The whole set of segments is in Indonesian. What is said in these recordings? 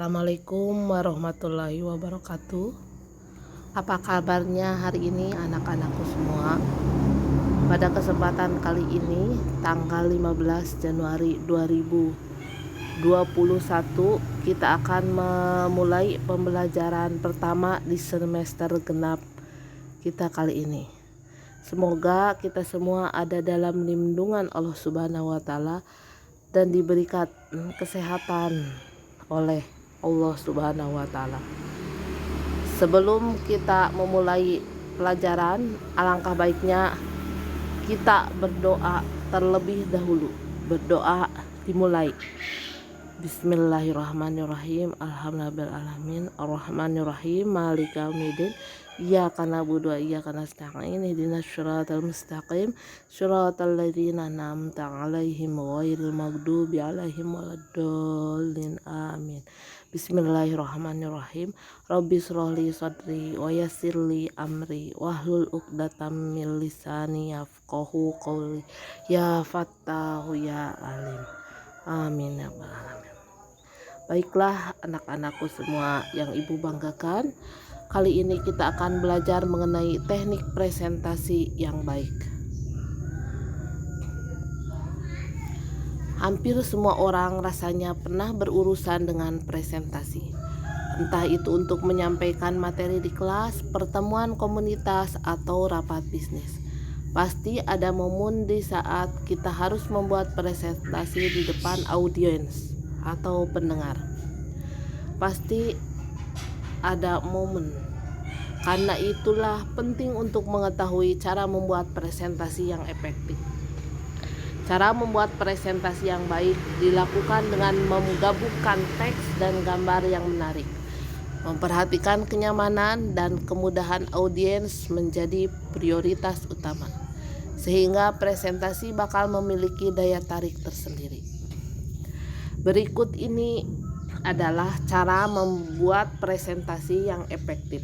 Assalamualaikum warahmatullahi wabarakatuh. Apa kabarnya hari ini anak-anakku semua? Pada kesempatan kali ini tanggal 15 Januari 2021 kita akan memulai pembelajaran pertama di semester genap kita kali ini. Semoga kita semua ada dalam lindungan Allah Subhanahu wa taala dan diberikan kesehatan oleh Allah Subhanahu wa taala. Sebelum kita memulai pelajaran, alangkah baiknya kita berdoa terlebih dahulu. Berdoa dimulai. Bismillahirrahmanirrahim. Alhamdulillahirabbil arrahmanirrahim maliki yaumiddin. Iyyaka na'budu wa iyyaka nasta'in. Ihdinas siratal mustaqim. Shiratal ladzina an'amta 'alaihim ghairil maghdubi 'alaihim waladdallin. Amin. Bismillahirrahmanirrahim. Rabbi shrahli sadri wa yassirli amri wahlul 'uqdatam min lisani yafqahu qawli. Ya Fattahu ya Alim. Amin ya rabbal alamin. Baiklah anak-anakku semua yang ibu banggakan, kali ini kita akan belajar mengenai teknik presentasi yang baik. Hampir semua orang rasanya pernah berurusan dengan presentasi. Entah itu untuk menyampaikan materi di kelas, pertemuan komunitas, atau rapat bisnis. Pasti ada momen di saat kita harus membuat presentasi di depan audiens atau pendengar. Pasti ada momen. Karena itulah penting untuk mengetahui cara membuat presentasi yang efektif. Cara membuat presentasi yang baik dilakukan dengan menggabungkan teks dan gambar yang menarik. Memperhatikan kenyamanan dan kemudahan audiens menjadi prioritas utama, sehingga presentasi bakal memiliki daya tarik tersendiri. Berikut ini adalah cara membuat presentasi yang efektif.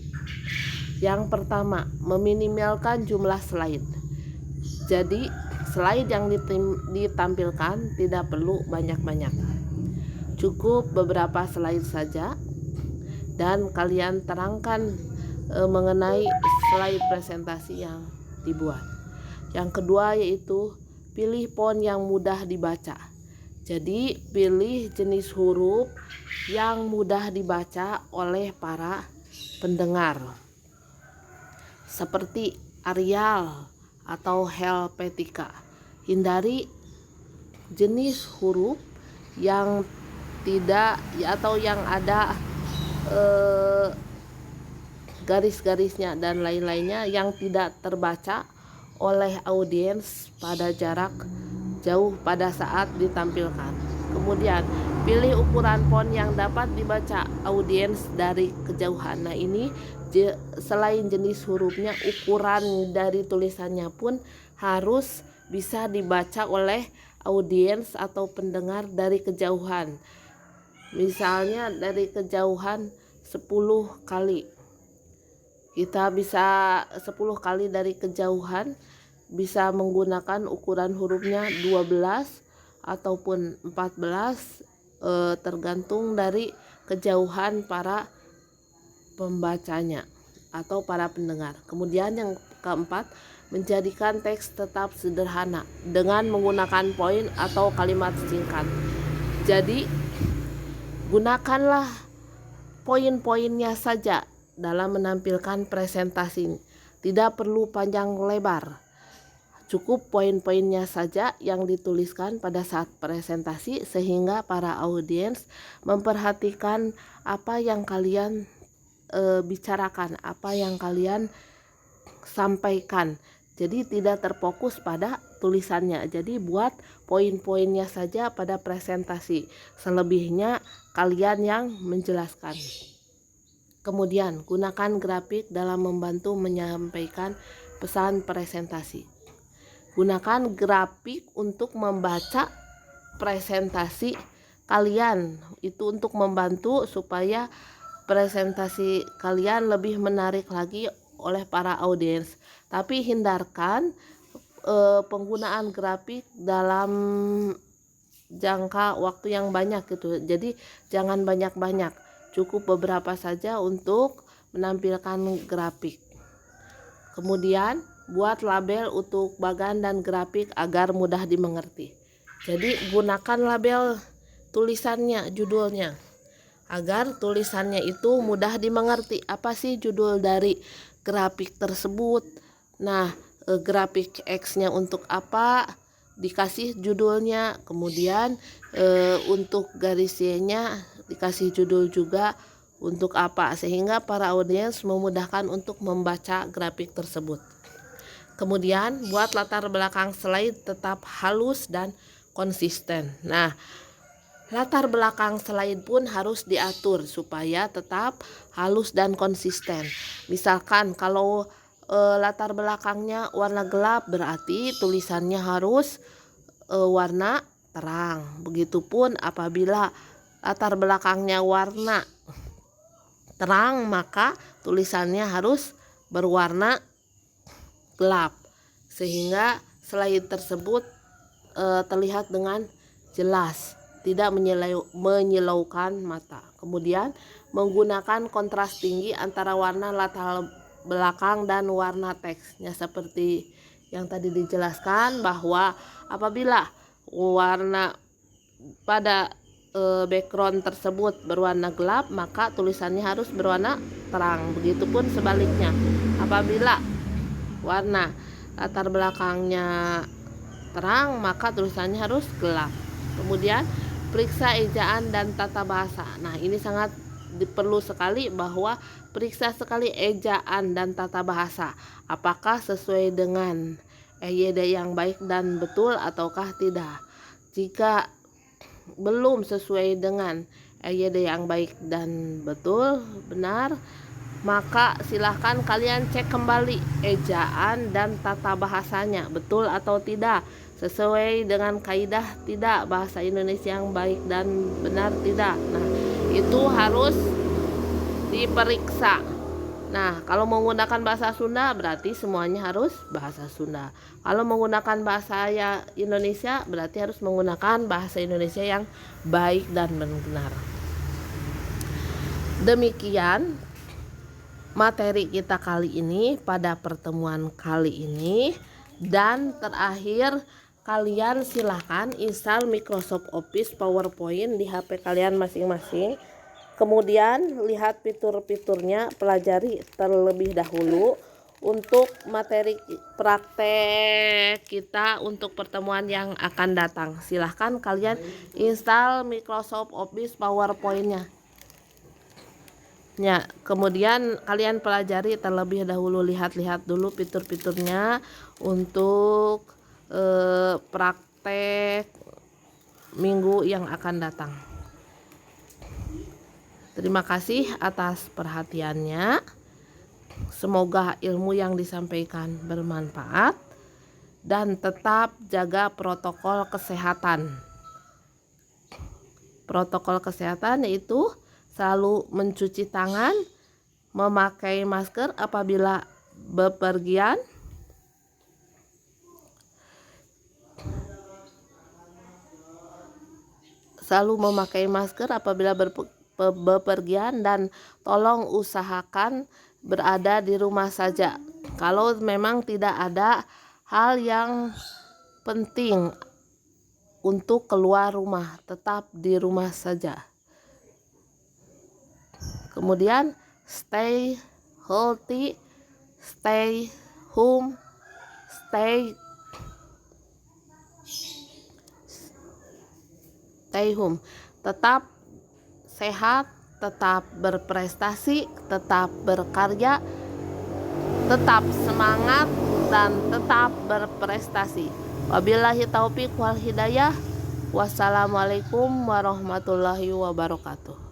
Yang pertama, meminimalkan jumlah slide. Jadi, slide yang ditampilkan tidak perlu banyak-banyak. Cukup beberapa slide saja dan kalian terangkan mengenai slide presentasi yang dibuat. Yang kedua yaitu pilih font yang mudah dibaca. Jadi pilih jenis huruf yang mudah dibaca oleh para pendengar, seperti Arial atau Helvetica. Hindari jenis huruf yang tidak atau yang ada garis-garisnya dan lain-lainnya yang tidak terbaca oleh audiens pada jarak jauh pada saat ditampilkan. Kemudian pilih ukuran font yang dapat dibaca audiens dari kejauhan. Nah ini selain jenis hurufnya, ukuran dari tulisannya pun harus bisa dibaca oleh audiens atau pendengar dari kejauhan. Misalnya dari kejauhan 10 kali. Kita bisa 10 kali dari kejauhan bisa menggunakan ukuran hurufnya 12 ataupun 14 tergantung dari kejauhan para pembacanya atau para pendengar. Kemudian yang keempat, menjadikan teks tetap sederhana dengan menggunakan poin atau kalimat singkat. Jadi gunakanlah poin-poinnya saja dalam menampilkan presentasi. Tidak perlu panjang lebar. Cukup poin-poinnya saja yang dituliskan pada saat presentasi sehingga para audiens memperhatikan apa yang kalian bicarakan, apa yang kalian sampaikan. Jadi tidak terfokus pada tulisannya. Jadi buat poin-poinnya saja pada presentasi. Selebihnya kalian yang menjelaskan. Kemudian gunakan grafik dalam membantu menyampaikan pesan presentasi. Gunakan grafik untuk membaca presentasi kalian. Itu untuk membantu supaya presentasi kalian lebih menarik lagi oleh para audiens. Tapi hindarkan penggunaan grafik dalam jangka waktu yang banyak gitu. Jadi jangan banyak-banyak. Cukup beberapa saja untuk menampilkan grafik. Kemudian buat label untuk bagan dan grafik agar mudah dimengerti. Jadi gunakan label tulisannya, judulnya, agar tulisannya itu mudah dimengerti. Apa sih judul dari grafik tersebut? Nah, grafik X-nya untuk apa? Dikasih judulnya. Kemudian untuk garis Y-nya dikasih judul juga untuk apa, sehingga para audiens memudahkan untuk membaca grafik tersebut. Kemudian buat latar belakang slide tetap halus dan konsisten. Nah, latar belakang slide pun harus diatur supaya tetap halus dan konsisten. Misalkan kalau latar belakangnya warna gelap, berarti tulisannya harus warna terang. Begitupun apabila latar belakangnya warna terang, maka tulisannya harus berwarna gelap, sehingga slide tersebut terlihat dengan jelas, tidak menyilaukan mata. Kemudian menggunakan kontras tinggi antara warna latar belakang dan warna teksnya, seperti yang tadi dijelaskan bahwa apabila warna pada background tersebut berwarna gelap, maka tulisannya harus berwarna terang. Begitupun sebaliknya, apabila warna latar belakangnya terang, maka tulisannya harus gelap. Kemudian periksa ejaan dan tata bahasa. Nah, ini sangat perlu sekali bahwa periksa sekali ejaan dan tata bahasa, apakah sesuai dengan EYD yang baik dan betul ataukah tidak. Jika belum sesuai dengan EYD yang baik dan betul, benar, maka silahkan kalian cek kembali ejaan dan tata bahasanya betul atau tidak, sesuai dengan kaidah tidak, bahasa Indonesia yang baik dan benar tidak. Nah, itu harus diperiksa. Nah, kalau menggunakan bahasa Sunda berarti semuanya harus bahasa Sunda. Kalau menggunakan bahasa Indonesia berarti harus menggunakan bahasa Indonesia yang baik dan benar. Demikian materi kita kali ini pada pertemuan kali ini. Dan terakhir, kalian silahkan install Microsoft Office PowerPoint di HP kalian masing-masing. Kemudian lihat fitur-fiturnya, pelajari terlebih dahulu untuk materi praktek kita untuk pertemuan yang akan datang. Silahkan kalian install Microsoft Office PowerPoint-nya. Ya, kemudian kalian pelajari terlebih dahulu, lihat-lihat dulu fitur-fiturnya untuk praktek minggu yang akan datang. Terima kasih atas perhatiannya. Semoga ilmu yang disampaikan bermanfaat dan tetap jaga protokol kesehatan. Protokol kesehatan yaitu selalu mencuci tangan, memakai masker apabila bepergian, bepergian, dan tolong usahakan berada di rumah saja. Kalau memang tidak ada hal yang penting untuk keluar rumah, tetap di rumah saja. Kemudian stay healthy, stay home, stay home. Tetap sehat, tetap berprestasi, tetap berkarya, tetap semangat, dan tetap berprestasi. Wabillahi taufik wal hidayah. Wassalamualaikum warahmatullahi wabarakatuh.